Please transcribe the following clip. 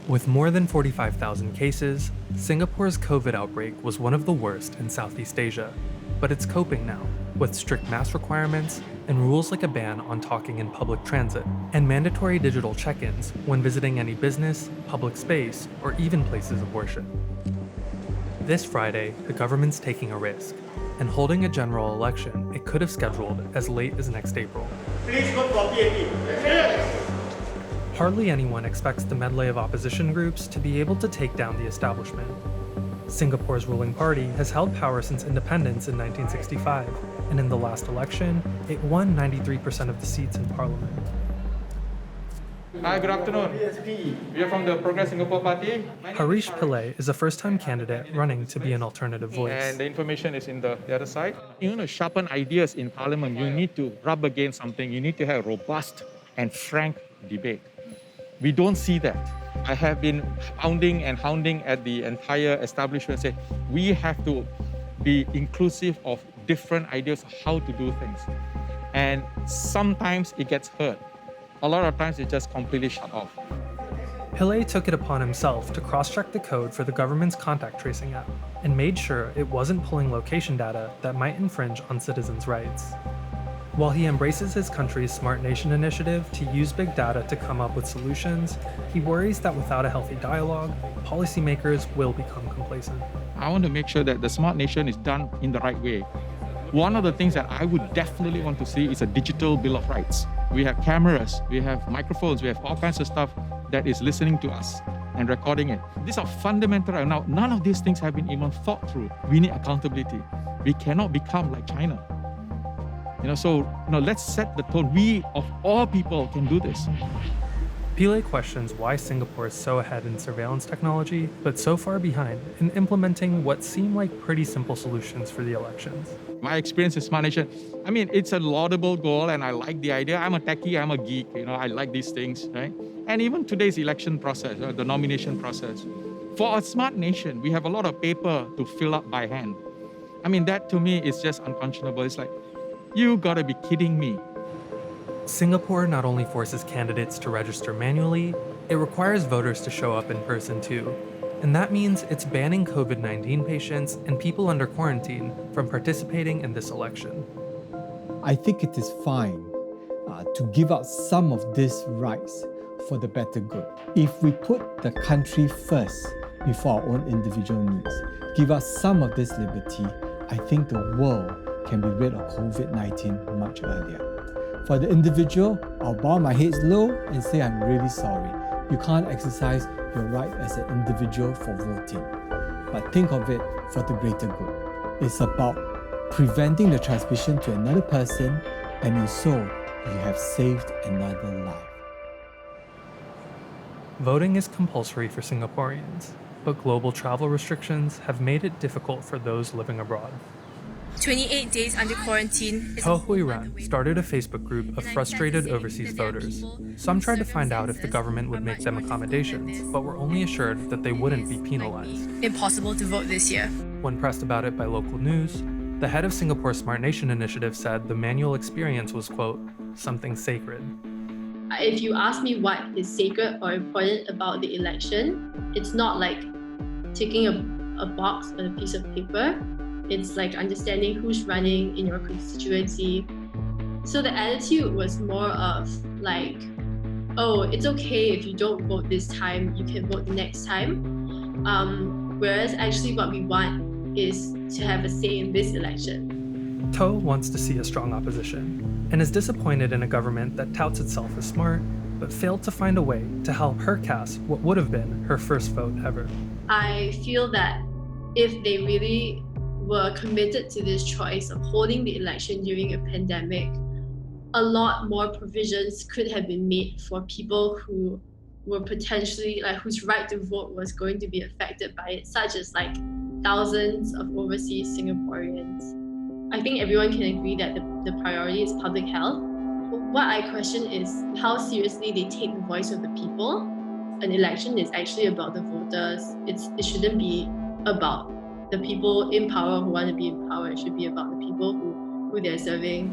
With more than 45,000 cases, Singapore's COVID outbreak was one of the worst in Southeast Asia. But it's coping now, with strict mask requirements and rules like a ban on talking in public transit, and mandatory digital check-ins when visiting any business, public space, or even places of worship. This Friday, the government's taking a risk and holding a general election it could have scheduled as late as next April. Please vote for PAP. Hardly anyone expects the medley of opposition groups to be able to take down the establishment. Singapore's ruling party has held power since independence in 1965, and in the last election, it won 93% of the seats in parliament. Hi, good afternoon. We are from the Progress Singapore Party. Harish Pillay is a first-time candidate running to be an alternative voice. And the information is in the other side. You know, sharpen ideas in Parliament, you need to rub against something. You need to have robust and frank debate. We don't see that. I have been pounding and hounding at the entire establishment, say we have to be inclusive of different ideas of how to do things. And sometimes it gets heard. A lot of times it's just completely shut off. Pillay took it upon himself to cross-check the code for the government's contact tracing app and made sure it wasn't pulling location data that might infringe on citizens' rights. While he embraces his country's Smart Nation initiative to use big data to come up with solutions, he worries that without a healthy dialogue, policymakers will become complacent. I want to make sure that the Smart Nation is done in the right way. One of the things that I would definitely want to see is a digital Bill of Rights. We have cameras, we have microphones, we have all kinds of stuff that is listening to us and recording it. These are fundamental right now. None of these things have been even thought through. We need accountability. We cannot become like China. Let's set the tone. We, of all people, can do this. Pillay questions why Singapore is so ahead in surveillance technology, but so far behind in implementing what seem like pretty simple solutions for the elections. My experience in Smart Nation, it's a laudable goal and I like the idea. I'm a techie, I'm a geek, I like these things, right? And even today's election process, the nomination process. For a Smart Nation, we have a lot of paper to fill up by hand. That to me is just unconscionable. It's like, you gotta be kidding me. Singapore not only forces candidates to register manually, it requires voters to show up in person too. And that means it's banning COVID-19 patients and people under quarantine from participating in this election. I think it is fine to give up some of these rights for the better good. If we put the country first before our own individual needs, give us some of this liberty, I think the world can be rid of COVID-19 much earlier. For the individual, I'll bow my head low and say I'm really sorry. You can't exercise your right as an individual for voting. But think of it for the greater good. It's about preventing the transmission to another person, and in so, you have saved another life. Voting is compulsory for Singaporeans, but global travel restrictions have made it difficult for those living abroad. 28 days under quarantine. Toh Hui Ran started a Facebook group of frustrated overseas voters. Some tried to find out if the government would make them accommodations, but were only assured that they wouldn't be penalized. Impossible to vote this year. When pressed about it by local news, the head of Singapore's Smart Nation initiative said the manual experience was, quote, something sacred. If you ask me what is sacred or important about the election, it's not like ticking a box on a piece of paper. It's like understanding who's running in your constituency. So the attitude was more of like, oh, it's okay if you don't vote this time, you can vote the next time. Whereas actually what we want is to have a say in this election. Toh wants to see a strong opposition and is disappointed in a government that touts itself as smart, but failed to find a way to help her cast what would have been her first vote ever. I feel that if they really were committed to this choice of holding the election during a pandemic, a lot more provisions could have been made for people who were potentially, whose right to vote was going to be affected by it, such as thousands of overseas Singaporeans. I think everyone can agree that the priority is public health. What I question is how seriously they take the voice of the people. An election is actually about the voters. It shouldn't be about the people in power who want to be in power. It should be about the people who they're serving.